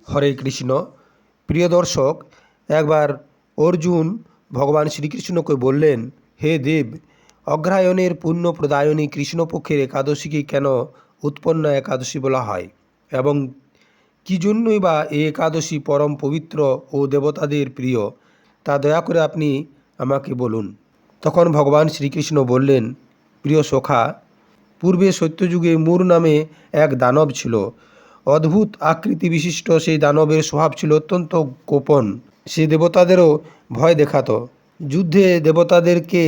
হরে কৃষ্ণ। প্রিয় দর্শক, একবার অর্জুন ভগবান শ্রীকৃষ্ণকে বললেন, হে দেব, অগ্রহায়ণের পুণ্য প্রদায়নী কৃষ্ণপক্ষের একাদশীকে কেন উৎপন্ন একাদশী বলা হয় এবং কী জন্যই বা এই একাদশী পরম পবিত্র ও দেবতাদের প্রিয়, তা দয়া করে আপনি আমাকে বলুন। তখন ভগবান শ্রীকৃষ্ণ বললেন, প্রিয় সখা, পূর্বে সত্যযুগে মূর নামে এক দানব ছিল। অদ্ভুত আকৃতি বিশিষ্ট সেই দানবের স্বভাব ছিল অত্যন্ত গোপন। সে দেবতাদেরও ভয় দেখাতো। যুদ্ধে দেবতাদেরকে,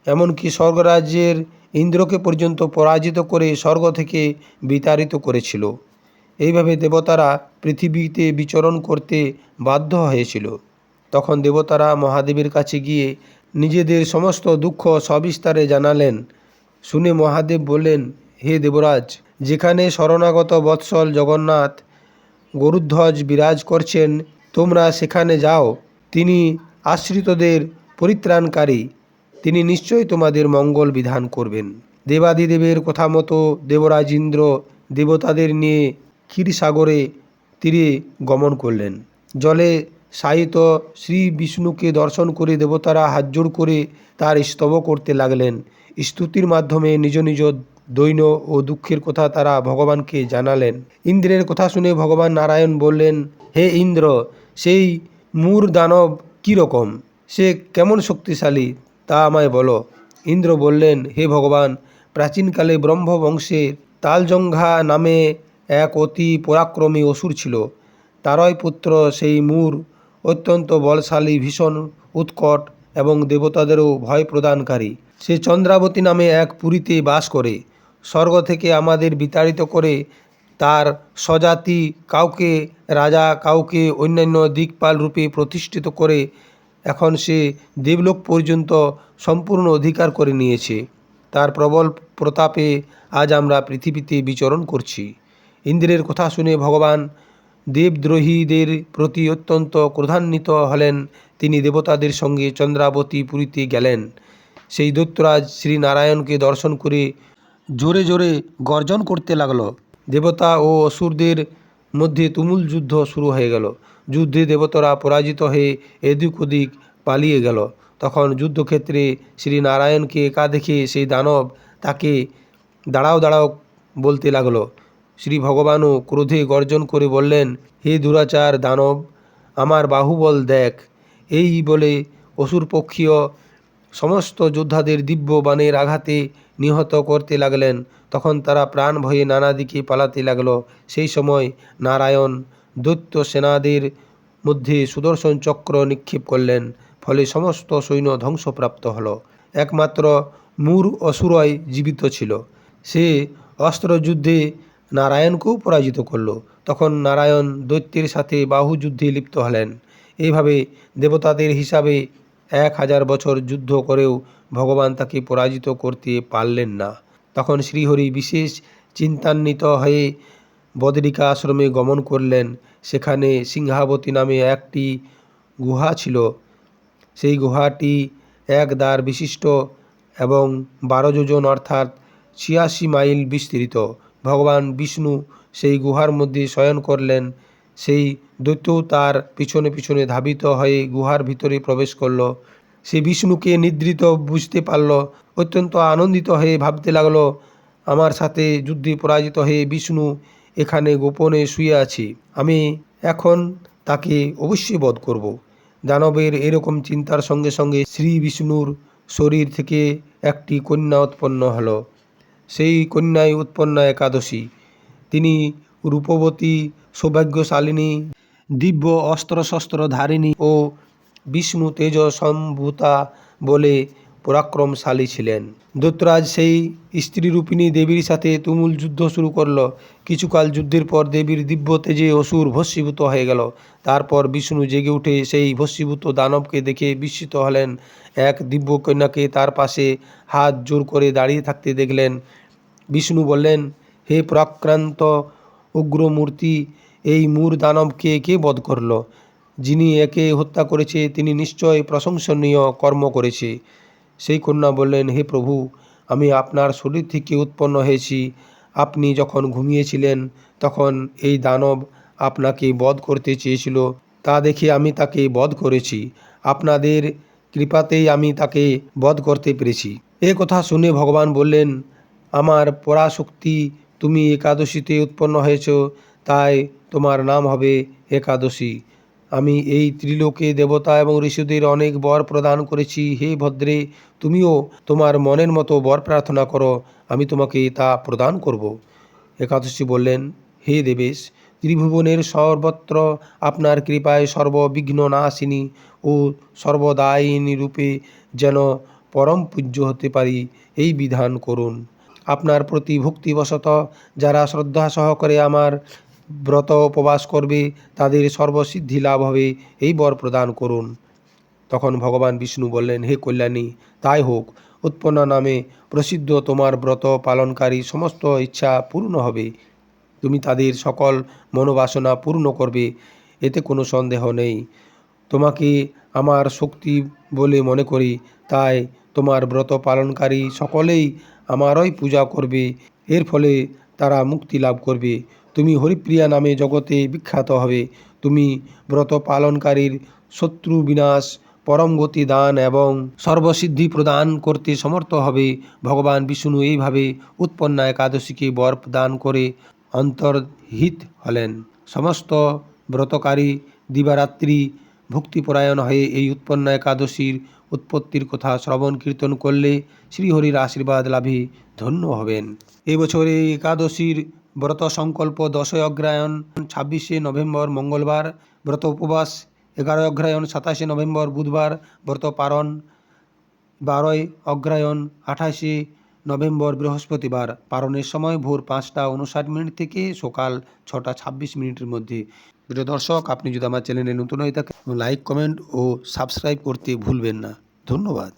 এমনকি স্বর্গরাজ্যের ইন্দ্রকে পর্যন্ত পরাজিত করে স্বর্গ থেকে বিতাড়িত করেছিল। এইভাবে দেবতারা পৃথিবীতে বিচরণ করতে বাধ্য হয়েছিল। তখন দেবতারা মহাদেবের কাছে গিয়ে নিজেদের সমস্ত দুঃখ সবিস্তারে জানালেন। শুনে মহাদেব বললেন, হে দেবরাজ, যেখানে শরণাগত বৎসল জগন্নাথ গরুধ্বজ বিরাজ করছেন, তোমরা সেখানে যাও। তিনি আশ্রিতদের পরিত্রাণকারী, তিনি নিশ্চয়ই তোমাদের মঙ্গল বিধান করবেন। দেবাদিদেবের কথা মতো দেবরাজ ইন্দ্র দেবতাদের নিয়ে ক্ষীরসাগরে তীরে গমন করলেন। জলে শায়িত শ্রী বিষ্ণুকে দর্শন করে দেবতারা হাতজোড় করে তার স্তব করতে লাগলেন। স্তুতির মাধ্যমে নিজ নিজ দৈন্য ও দুঃখের কথা তারা ভগবানকে জানালেন। ইন্দ্রের কথা শুনে ভগবান নারায়ণ বললেন, হে ইন্দ্র, সেই মূর দানব কীরকম, সে কেমন শক্তিশালী তা আমায় বলো। ইন্দ্র বললেন, হে ভগবান, প্রাচীনকালে ব্রহ্মবংশের তালজঙ্ঘা নামে এক অতি পরাক্রমী অসুর ছিল। তারই পুত্র সেই মূর অত্যন্ত বলশালী, ভীষণ উৎকট এবং দেবতাদেরও ভয় প্রদানকারী। সে চন্দ্রাবতী নামে এক পুরীতে বাস করে। স্বর্গ থেকে আমাদের বিতাড়িত করে তার স্বজাতি কাউকে রাজা, কাউকে অন্যান্য দিকপাল রূপে প্রতিষ্ঠিত করে এখন সে দেবলোক পর্যন্ত সম্পূর্ণ অধিকার করে নিয়েছে। তার প্রবল প্রতাপে আজ আমরা পৃথিবীতে বিচরণ করছি। ইন্দ্রের কথা শুনে ভগবান দেবদ্রোহীদের প্রতি অত্যন্ত ক্রোধান্বিত হলেন। তিনি দেবতাদের সঙ্গে চন্দ্রাবতী পুরীতে গেলেন। সেই দৈত্যরাজ শ্রীনারায়ণকে দর্শন করে জোরে জোরে গর্জন করতে লাগল। দেবতা ও অসুরদের মধ্যে তুমুল যুদ্ধ শুরু হয়ে গেল। যুদ্ধে দেবতারা পরাজিত হয়ে এদিক ওদিক পালিয়ে গেল। তখন যুদ্ধক্ষেত্রে শ্রীনারায়ণকে একা দেখে সেই দানব তাকে দাঁড়াও দাঁড়াও বলতে লাগলো। শ্রী ভগবানও ক্রোধে গর্জন করে বললেন, হে দুরাচার দানব, আমার বাহুবল দেখ। এই বলে অসুরপক্ষীয় সমস্ত যোদ্ধাদের দিব্য বাণের আঘাতে নিহত করতে লাগলেন। তখন তারা প্রাণ ভয়ে নানা দিকে পালাতে লাগল। সেই সময় নারায়ণ দৈত্য সেনাদের মধ্যে সুদর্শন চক্র নিক্ষেপ করলেন। ফলে সমস্ত সৈন্য ধ্বংসপ্রাপ্ত হল। একমাত্র মূর অসুরই জীবিত ছিল। সে অস্ত্রযুদ্ধে নারায়ণকেও পরাজিত করল। তখন নারায়ণ দৈত্যের সাথে বাহুযুদ্ধে লিপ্ত হলেন। এইভাবে দেবতাদের হিসাবে 1000 বছর যুদ্ধ করেও ভগবান তাকে পরাজিত করতে পারলেন না। তখন শ্রীহরি বিশেষ চিন্তান্বিত হয়ে বদরিকা আশ্রমে গমন করলেন। সেখানে সিংহাবতী নামে একটি গুহা ছিল। সেই গুহাটি এক দ্বার বিশিষ্ট এবং 12 যোজন অর্থাৎ 86 মাইল বিস্তৃত। ভগবান বিষ্ণু সেই গুহার মধ্যে শয়ন করলেন। সেই দৈত্যও তার পিছনে পিছনে ধাবিত হয়ে গুহার ভিতরে প্রবেশ করল। সে বিষ্ণুকে নিদ্রিত বুঝতে পারল। অত্যন্ত আনন্দিত হয়ে ভাবতে লাগলো, আমার সাথে যুদ্ধে পরাজিত হয়ে বিষ্ণু এখানে গোপনে শুয়ে আছে, আমি এখন তাকে অবশ্যই বধ করব। দানবের এরকম চিন্তার সঙ্গে সঙ্গে শ্রী বিষ্ণুর শরীর থেকে একটি কন্যা উৎপন্ন হলো। সেই কন্যাই উৎপন্ন একাদশী। তিনি রূপবতী, সৌভাগ্যশালিনী, দিব্য অস্ত্রশস্ত্র ধারিণী ও বিষ্ণু তেজ সম্ভূতা বলে পরাক্রমশালী ছিলেন। দৈত্যরাজ সেই স্ত্রীরূপিণী দেবীর সাথে তুমুল যুদ্ধ শুরু করল। কিছুকাল যুদ্ধের পর দেবীর দিব্য তেজে অসুর ভস্মীভূত হয়ে গেল। তারপর বিষ্ণু জেগে উঠে সেই ভস্মীভূত দানবকে দেখে বিস্মিত হলেন। এক দিব্য কন্যাকে তার পাশে হাত জোর করে দাঁড়িয়ে থাকতে দেখলেন। বিষ্ণু বললেন, হে পরাক্রান্ত উগ্রমূর্তি, এই মূর দানবকে কে বধ করল? যিনি একে হত্যা করেছে তিনি নিশ্চয় প্রশংসনীয় কর্ম করেছে। সেই কন্যা বললেন, হে প্রভু, আমি আপনার শরীর থেকে উৎপন্ন হয়েছি। আপনি যখন ঘুমিয়েছিলেন তখন এই দানব আপনাকে বধ করতে চেয়েছিল, তা দেখে আমি তাকে বধ করেছি। আপনাদের কৃপাতেই আমি তাকে বধ করতে পেরেছি। এ কথা শুনে ভগবান বললেন, আমার পরাশক্তি, তুমি একাদশীতে উৎপন্ন হয়েছ, তাই তোমার নাম হবে একাদশী। আমি এই ত্রিলোকে দেবতা এবং ঋষিদের অনেক বর প্রদান করেছি। হে ভদ্রে, তুমিও তোমার মনের মতো বর প্রার্থনা করো, আমি তোমাকে তা প্রদান করব। একাদশী বললেন, হে দেবেশ, ত্রিভুবনের সর্বত্র আপনার কৃপায় সর্ববিঘ্ন নাশিনী ও সর্বদায়িনী রূপে যেন পরম পূজ্য হতে পারি, এই বিধান করুন। আপনার প্রতি ভক্তিবশত যারা শ্রদ্ধা সহকারে আমার ব্রত উপবাস করবে, তাদের সর্বসিদ্ধি লাভ হবে, এই বর প্রদান করুন। তখন ভগবান বিষ্ণু বললেন, হে কল্যাণী, তাই হোক। উৎপন্না নামে প্রসিদ্ধ তোমার ব্রত পালনকারী সমস্ত ইচ্ছা পূর্ণ হবে। তুমি তাদের সকল মনোবাসনা পূর্ণ করবে, এতে কোনো সন্দেহ নেই। তোমাকে আমার শক্তি বলে মনে করি, তাই তোমার ব্রত পালনকারী সকলেই আমারই পূজা করবে। এর ফলে তারা মুক্তি লাভ করবে। তুমি হরিপ্রিয়া নামে জগতে বিখ্যাত হবে। তুমি ব্রত পালনকারীর শত্রু বিনাশ, পরম গতি দান এবং সর্বসিদ্ধি প্রদান করতে সমর্থ হবে। ভগবান বিষ্ণু এইভাবে উৎপন্না একাদশীকে বর দান করে অন্তর্হিত হলেন। সমস্ত ব্রতকারী দিবারাত্রি ভক্তিপরায়ণ হয়ে এই উৎপন্না একাদশীর উৎপত্তির কথা শ্রবণ কীর্তন করলে শ্রীহরির আশীর্বাদ লাভে ধন্য হবেন। এবছর এই একাদশীর ব্রত সংকল্প 10 অগ্রহায়ণ 26 নভেম্বর মঙ্গলবার, ব্রত উপবাস 11 অগ্রহায়ণ 27 নভেম্বর বুধবার, ব্রত পারণ 12 অগ্রহায়ণ 28 নভেম্বর বৃহস্পতিবার। পারণের সময় ভোর 5টা 59 থেকে সকাল 6টা 26 মধ্যে। প্রিয় দর্শক, আপনি যদি আমার চ্যানেলে নতুন হয়ে থাকেন, লাইক, কমেন্ট ও সাবস্ক্রাইব করতে ভুলবেন না। ধন্যবাদ।